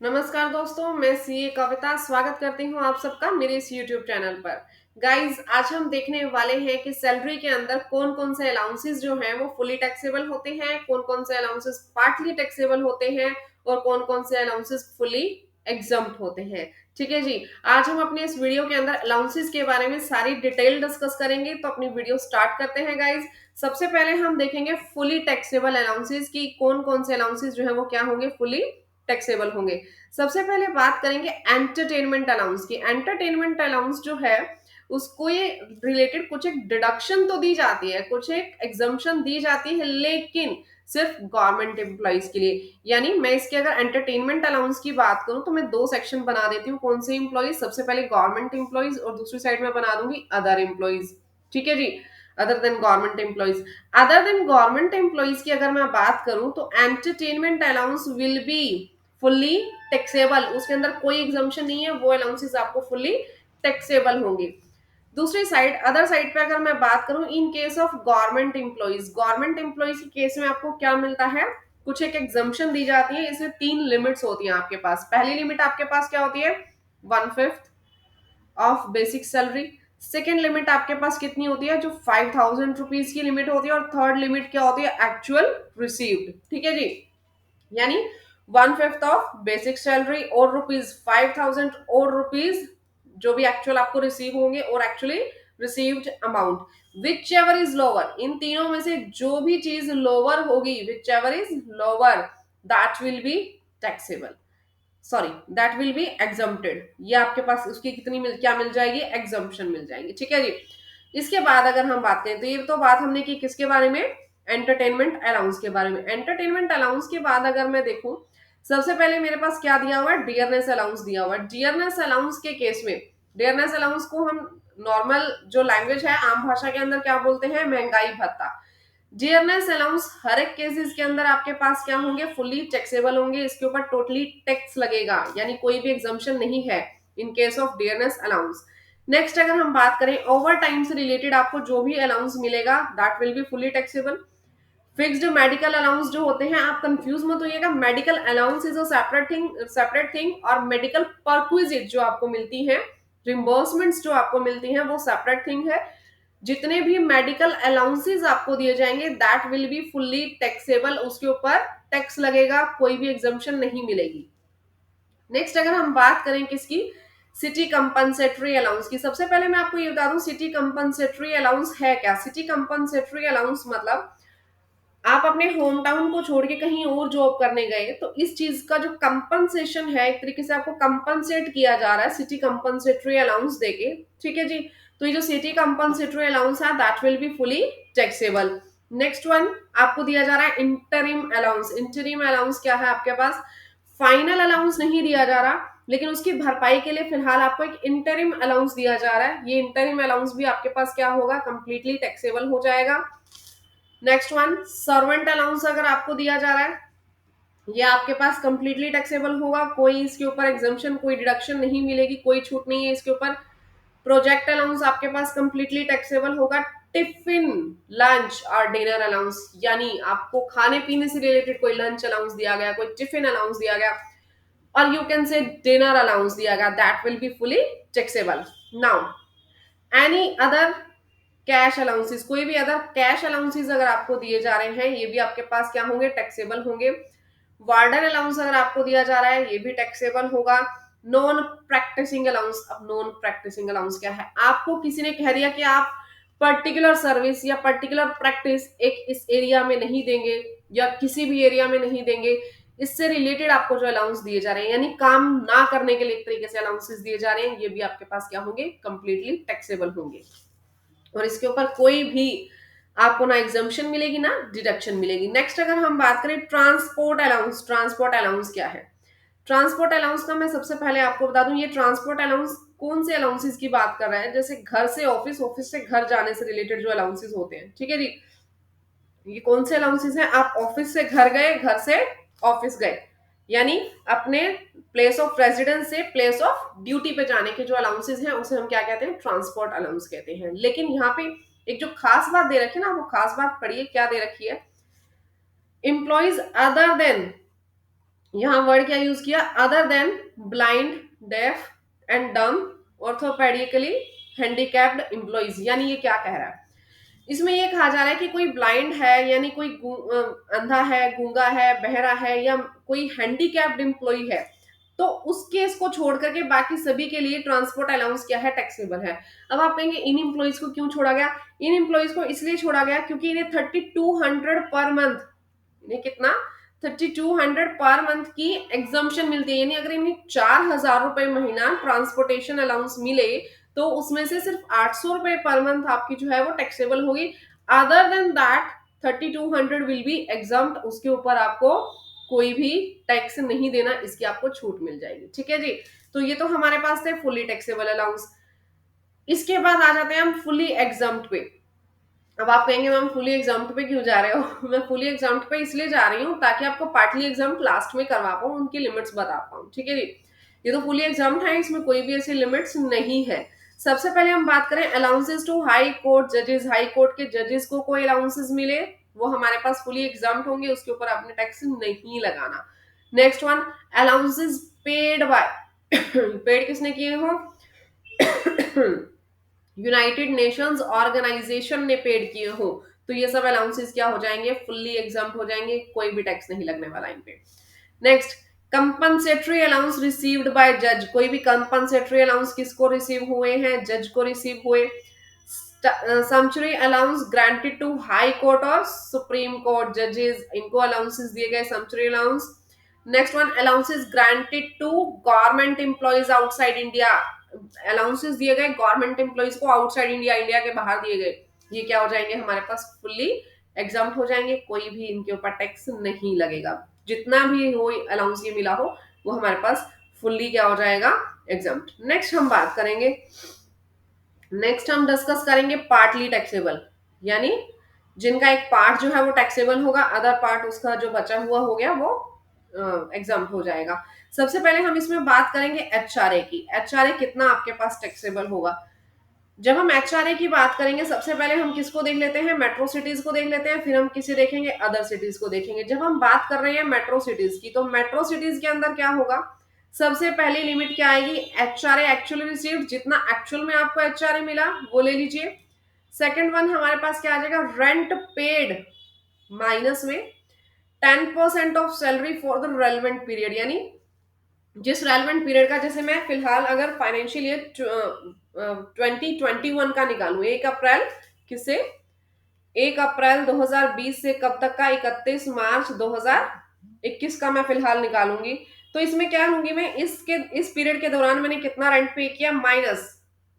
नमस्कार दोस्तों, मैं सीए कविता स्वागत करती हूँ आप सबका मेरे इस यूट्यूब चैनल पर। गाइस, आज हम देखने वाले हैं कि सैलरी के अंदर कौन कौन से अलाउंसेस जो हैं वो फुली टैक्सेबल होते हैं, कौन कौन से अलाउंसेस पार्टली टैक्सेबल होते हैं और कौन कौन से अलाउंसेस फुली एग्जम्प्ट होते हैं। ठीक है जी। आज हम अपने इस वीडियो के अंदर अलाउंसेस के बारे में सारी डिटेल डिस्कस करेंगे, तो अपनी वीडियो स्टार्ट करते हैं गाइज। सबसे पहले हम देखेंगे फुली टैक्सेबल अलाउंसेस की कौन कौन से अलाउंसेस जो है वो क्या होंगे, फुली टैक्सेबल होंगे। सबसे पहले बात करेंगे एंटरटेनमेंट अलाउंस की। एंटरटेनमेंट अलाउंस जो है उसको ये रिलेटेड कुछ एक डिडक्शन तो दी जाती है, कुछ एक एग्जम्पशन दी जाती है, लेकिन सिर्फ गवर्नमेंट एम्प्लॉइज के लिए। यानी मैं इसके अगर एंटरटेनमेंट अलाउंस की बात करूं तो मैं दो सेक्शन बना देती हूँ। कौन से एम्प्लॉइज? सबसे पहले गवर्नमेंट एम्प्लॉइज और दूसरी साइड में बना दूंगी अदर एम्प्लॉइज। ठीक है जी। Other than government employees. Other than government employees की अगर मैं बात करूं तो entertainment allowance will be fully taxable. उसके अंदर कोई एग्जाम्पशन नहीं है, वो अलाउंसेस आपको फुल्ली टैक्सेबल होंगे। दूसरी साइड, अदर साइड पे अगर मैं बात करूं, in case of government employees के केस में आपको क्या मिलता है, कुछ एक एग्जाम्पशन दी जाती है। इसमें तीन लिमिट्स होती हैं आपके पास। पहली लिमिट आपके पास क्या होती है? 1/5 of basic salary. Second limit आपके पास कितनी होती है? जो 5,000 रुपीज की लिमिट होती है। और थर्ड लिमिट क्या होती है? Actual received. ठीक है जी। यानी 1/5 ऑफ बेसिक सैलरी और ₹5,000 और रुपीज जो भी एक्चुअल आपको रिसीव होंगे और actually received amount. Whichever is lower, इन तीनों में से जो भी चीज लोअर होगी, whichever is lower, that will be taxable, sorry that will be exempted. ये आपके पास उसकी कितनी क्या मिल जाएगी? एग्जम्पशन मिल जाएगी। ठीक है जी। इसके बाद अगर हम बात करें तो ये तो बात हमने की किसके बारे में? एंटरटेनमेंट अलाउंस के बारे में। एंटरटेनमेंट अलाउंस के बाद अगर मैं देखूं, सबसे पहले मेरे पास क्या दिया हुआ है? डियरनेस अलाउंस दिया हुआ है। डियरनेस अलाउंस के केस में, डियरनेस अलाउंस को हम नॉर्मल जो लैंग्वेज है आम भाषा के अंदर क्या बोलते हैं? महंगाई भत्ता। डियरनेस अलाउंस हर एक केसेस के अंदर आपके पास क्या होंगे? फुली टैक्सेबल होंगे। इसके ऊपर टोटली टैक्स लगेगा, यानी कोई भी एग्जाम्पशन नहीं है in case of dearness allowance. Next अगर हम बात करें ओवर टाइम से रिलेटेड, आपको जो भी अलाउंस मिलेगा that will be fully taxable. Fixed medical allowance जो होते हैं, आप कंफ्यूज मत होइएगा, medical allowance is a separate thing और मेडिकल परक्विजिट जो आपको मिलती है, रिम्बर्समेंट्स जो आपको मिलती हैं, वो सेपरेट थिंग है। जितने भी मेडिकल अलाउंसेस आपको दिए जाएंगे that will be fully taxable, उसके ऊपर टैक्स लगेगा, कोई भी एग्जाम्पशन नहीं मिलेगी। नेक्स्ट अगर हम बात करें किसकी? सिटी कंपनसेटरी अलाउंस की। सबसे पहले मैं आपको ये बता दूं, सिटी कंपनसेटरी अलाउंस है क्या? सिटी कंपनसेटरी अलाउंस मतलब आप अपने होम टाउन को छोड़ के कहीं और जॉब करने गए तो इस चीज का जो कंपनसेशन है, एक तरीके से आपको कंपनसेट किया जा रहा है सिटी कंपनसेटरी अलाउंस देके। ठीक है जी। तो ये जो सिटी कंपनसेटरी अलाउंस है that will be fully taxable. Next one आपको दिया जा रहा है इंटरिम अलाउंस। इंटरिम अलाउंस क्या है आपके पास? फाइनल अलाउंस नहीं दिया जा रहा, लेकिन उसकी भरपाई के लिए फिलहाल आपको एक इंटरिम अलाउंस दिया जा रहा है। ये इंटरिम अलाउंस भी आपके पास क्या होगा? कंप्लीटली टैक्सेबल हो जाएगा। नेक्स्ट वन सर्वेंट अलाउंस अगर आपको दिया जा रहा है, ये आपके पास कंप्लीटली टैक्सेबल होगा, कोई इसके ऊपर एग्जाम्पशन, कोई डिडक्शन नहीं मिलेगी, कोई छूट नहीं है इसके ऊपर। प्रोजेक्ट अलाउंस आपके पास कंप्लीटली टैक्सेबल होगा। टिफिन, लंच और डिनर अलाउंस, यानी आपको खाने पीने से रिलेटेड कोई लंच अलाउंस दिया गया, कोई टिफिन अलाउंस दिया गया, और you can say dinner allowance दिया गया, that will be fully taxable. Now any other cash allowances, कोई भी अदर कैश अलाउंसेस अगर आपको दिए जा रहे हैं, ये भी आपके पास क्या होंगे? टैक्सेबल होंगे। वार्डन अलाउंस अगर आपको दिया जा रहा है, ये भी टैक्सेबल होगा। नॉन प्रैक्टिसिंग अलाउंस, अब नॉन प्रैक्टिसिंग अलाउंस क्या है? आपको किसी ने कह दिया कि आप पर्टिकुलर सर्विस या पर्टिकुलर प्रैक्टिस एक इस एरिया में नहीं देंगे या किसी भी एरिया में नहीं देंगे, इससे रिलेटेड आपको जो अलाउंस दिए जा रहे हैं, यानी काम ना करने के लिए एक तरीके से अलाउंसेस दिए जा रहे हैं, ये भी आपके पास क्या होंगे? कंप्लीटली टैक्सेबल होंगे। और इसके ऊपर कोई भी आपको ना एग्जाम्पशन मिलेगी ना डिडक्शन मिलेगी। नेक्स्ट अगर हम बात करें ट्रांसपोर्ट अलाउंस। ट्रांसपोर्ट अलाउंस क्या है? ट्रांसपोर्ट अलाउंस का मैं सबसे पहले आपको बता दूं, ये ट्रांसपोर्ट अलाउंस कौन से अलाउंसेस की बात कर रहा है? जैसे घर से ऑफिस, ऑफिस से घर जाने से रिलेटेड जो अलाउंसेस होते हैं। ठीक है जी। ये कौन से अलाउंसेस हैं? आप ऑफिस से घर गए, घर से ऑफिस गए, यानी अपने प्लेस ऑफ रेजिडेंस से प्लेस ऑफ ड्यूटी पे जाने के जो अलाउंसेस हैं उसे हम क्या कहते हैं? ट्रांसपोर्ट अलाउंस कहते हैं। लेकिन यहाँ पे एक जो खास बात दे रखी है ना, वो खास बात पढ़िए क्या दे रखी है। एम्प्लॉइज अदर देन यहाँ वर्ड क्या यूज किया, other than blind, deaf and डम, ऑर्थोपेडिकली हैंडीकैप्ड एम्प्लॉइज। यानी ये क्या कह रहा है, इसमें ये कहा जा रहा है कि कोई ब्लाइंड है, यानी कोई अंधा है, गूंगा है, बहरा है, या कोई हैंडीकैप्ड एम्प्लॉय है, तो उस केस को छोड़ करके बाकी सभी के लिए ट्रांसपोर्ट अलाउंस क्या है, टैक्सेबल है। अब आप कहेंगे इन एम्प्लॉइज को क्यों छोड़ा गया, इन एम्प्लॉइज को इसलिए छोड़ा गया क्योंकि इन्हें 3200 पर मंथ, इन्हें कितना, 3200 पर मंथ की एग्जाम्पशन मिलती है। यानी अगर इन्हें 4000 रुपए महीना ट्रांसपोर्टेशन अलाउंस मिले, तो उसमें से सिर्फ 800 रुपए पर मंथ आपकी जो है वो टैक्सेबल होगी। Other than that 3200 will be exempt, उसके ऊपर आपको कोई भी टैक्स नहीं देना, इसकी आपको छूट मिल जाएगी। ठीक है जी, तो ये तो हमारे पास थे फुली टैक्सेबल अलाउंस। इसके बाद आ जाते हैं हम फुली एग्जाम्प्ट पे। अब आप कहेंगे मैम फुली एग्जाम्प्ट पे क्यों जा रहे हो मैं फुली एग्जाम्प्ट पे इसलिए जा रही हूँ ताकि आपको पार्टली एग्जाम्प्ट लास्ट में करवा पाऊँ, उनकी लिमिट्स बता पाऊँ। ठीक है जी, ये तो फुली एग्जाम्प्ट है, इसमें कोई भी ऐसी लिमिट्स नहीं है। सबसे पहले हम बात करें अलाउंसेस टू हाई कोर्ट जजेस, हाई कोर्ट के जजेस को कोई अलाउंसेस मिले, वो हमारे पास फुली एग्जाम्प्ट होंगे, उसके ऊपर आपने टैक्स नहीं लगाना। Next one, allowances paid by paid किसने किए हो यूनाइटेड नेशंस ऑर्गेनाइजेशन ने पेड किए हो, तो ये सब अलाउंसेस क्या हो जाएंगे, फुल्ली एग्जाम्प्ट हो जाएंगे, कोई भी टैक्स नहीं लगने वाला इन पे। Next, compensatory allowance received by जज, कोई भी कंपनसेटरी अलाउंस किसको रिसीव हुए हैं, जज को रिसीव हुए। Sumptuary allowance granted to high court और सुप्रीम कोर्ट जजेस, इनको अलाउंसेस दिए गए sumptuary allowance. Next one, allowances granted to government employees outside India, allowances दिए गए गवर्नमेंट एम्प्लॉइज को आउटसाइड इंडिया, इंडिया के बाहर दिए गए, ये क्या हो जाएंगे हमारे पास, फुल्ली एग्जाम्प्ट हो जाएंगे, कोई भी इनके ऊपर टैक्स नहीं लगेगा। जितना भी हो अलाउंस ये मिला हो वो हमारे पास फुल्ली क्या हो जाएगा, एग्जाम्प्ट। नेक्स्ट हम बात करेंगे, नेक्स्ट हम डिस्कस करेंगे पार्टली टैक्सेबल, यानी जिनका एक पार्ट जो है वो टैक्सेबल होगा, अदर पार्ट उसका जो बचा हुआ हो गया वो एग्जाम्प्ट हो जाएगा। सबसे पहले हम इसमें बात करेंगे एचआरए की, एचआरए कितना आपके पास टैक्सेबल होगा। जब हम एचआरए की बात करेंगे, सबसे पहले हम किसको देख लेते हैं, मेट्रो सिटीज को देख लेते हैं, फिर हम किसे देखेंगे, अदर सिटीज को देखेंगे। जब हम बात कर रहे हैं मेट्रो सिटीज की, तो मेट्रो सिटीज के अंदर क्या होगा, सबसे पहली लिमिट क्या आएगी, एचआरए एक्चुअली रिसीव्ड, जितना एक्चुअल में आपको एचआरए मिला वो ले लीजिए। सेकंड वन हमारे पास क्या आ जाएगा, रेंट पेड माइनस में 10% of salary for the relevant period, यानी जिस रेलिवेंट पीरियड का, जैसे मैं फिलहाल अगर फाइनेंशियल ईयर 2021 का निकालू, 1 अप्रैल किसे, 1 अप्रैल 2020 से कब तक का, 31 मार्च 2021 का मैं फिलहाल निकालूंगी, तो इसमें क्या लूंगी मैं, इस पीरियड के दौरान मैंने कितना रेंट पे किया, माइनस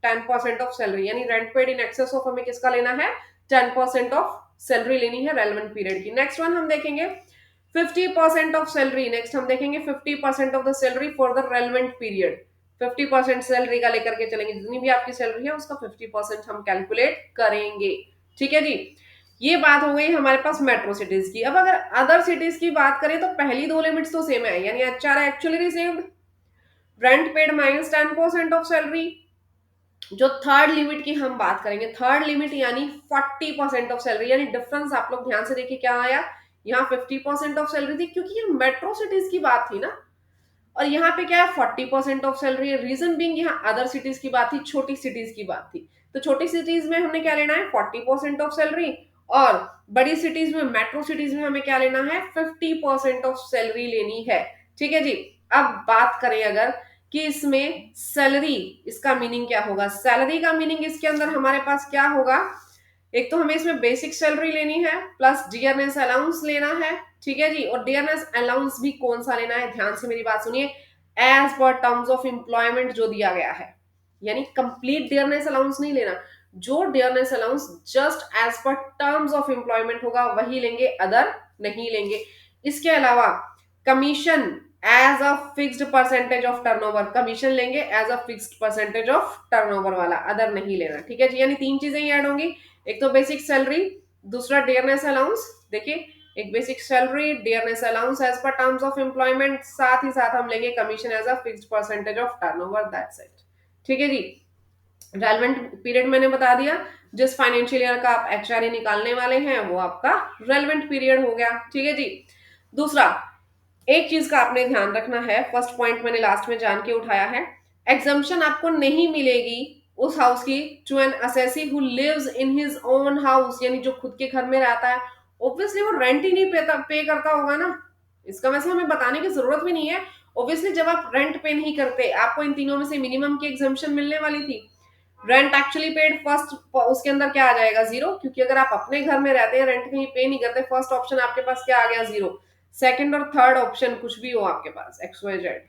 10% ऑफ सैलरी, यानी rent paid in excess of हमें किसका लेना है, 10% ऑफ सैलरी लेनी है रेलिवेंट पीरियड की। नेक्स्ट वन हम देखेंगे 50% ऑफ सैलरी, नेक्स्ट हम देखेंगे 50% of the salary for the relevant period. 50% salary का लेकर के चलेंगे, जितनी भी आपकी सैलरी है उसका 50% हम कैलकुलेट करेंगे। ठीक है जी, ये बात हो गई हमारे पास मेट्रो सिटीज की। अब अगर अदर सिटीज की बात करें तो पहली दो लिमिट्स तो सेम है, यानी HR actually received, rent paid minus 10% of salary. जो थर्ड लिमिट की हम बात करेंगे, थर्ड लिमिट यानी 40% ऑफ सैलरी, यानी डिफरेंस आप लोग ध्यान से देखिए क्या आया, यहाँ 50% ऑफ सैलरी थी क्योंकि ये मेट्रो सिटीज की बात थी ना, और यहाँ पे क्या है 40% ऑफ सैलरी है। रीजन बीइंग यहाँ अदर सिटीज की बात थी, छोटी सिटीज की बात थी, तो छोटी सिटीज में हमने क्या लेना है 40% ऑफ सैलरी, और बड़ी सिटीज में, मेट्रो सिटीज में हमें क्या लेना है 50% ऑफ सैलरी लेनी है। ठीक है जी, अब बात करें अगर कि इसमें सैलरी, इसका मीनिंग क्या होगा, सैलरी का मीनिंग इसके अंदर हमारे पास क्या होगा, एक तो हमें इसमें बेसिक सैलरी लेनी है, प्लस डियरनेस अलाउंस लेना है। ठीक है जी, और डियरनेस अलाउंस भी कौन सा लेना है, ध्यान से मेरी बात सुनिए, as per terms of employment जो दिया गया है, यानी कंप्लीट डियरनेस अलाउंस नहीं लेना, जो dearness allowance just as per terms of employment होगा वही लेंगे, अदर नहीं लेंगे। इसके अलावा commission as a fixed percentage of turnover, commission लेंगे as a fixed percentage of turnover वाला, अदर नहीं लेना। ठीक है जी, यानी तीन चीजें ही ऐड होंगी, एक तो बेसिक सैलरी, दूसरा डियरनेस अलाउंस, देखिए एक basic salary, dearness allowance as per terms of employment, साथ ही साथ हम लेंगे commission as a fixed percentage of turnover, that's it. ठीक है जी, रेलेवेंट पीरियड मैंने बता दिया, जिस फाइनेंशियल ईयर का आप एचआरए निकालने वाले हैं वो आपका रेलेवेंट पीरियड हो गया। ठीक है जी, दूसरा एक चीज का आपने ध्यान रखना है, फर्स्ट पॉइंट मैंने लास्ट में जान के उठाया है, एग्जम्पशन आपको नहीं मिलेगी उस हाउस की to an assessee who lives in his own house, यानी जो खुद के घर में रहता है। ऑब्वियसली वो रेंट ही नहीं पे करता होगा ना, इसका वैसे हमें बताने की जरूरत भी नहीं है। ऑब्वियसली जब आप रेंट पे नहीं करते, आपको इन तीनों में से मिनिमम की एग्जम्पशन मिलने वाली थी। रेंट एक्चुअली पेड फर्स्ट, उसके अंदर क्या आ जाएगा, जीरो, क्योंकि अगर आप अपने घर में रहते हैं, रेंट कहीं पे नहीं करते, फर्स्ट ऑप्शन आपके पास क्या आ गया, जीरो। सेकंड और थर्ड ऑप्शन कुछ भी हो आपके पास, X Y Z,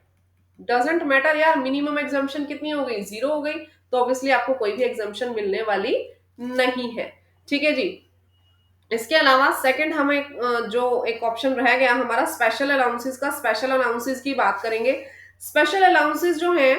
doesn't matter यार, मिनिमम एग्जाम्पशन कितनी हो गई, जीरो हो गई। तो ऑब्वियसली आपको कोई भी एग्जाम्पशन मिलने वाली नहीं है। ठीक है जी। इसके अलावा सेकंड हमें जो एक ऑप्शन रह गया हमारा स्पेशल अलाउंसेस का, स्पेशल अलाउंसेस की बात करेंगे। स्पेशल अलाउंसेस जो हैं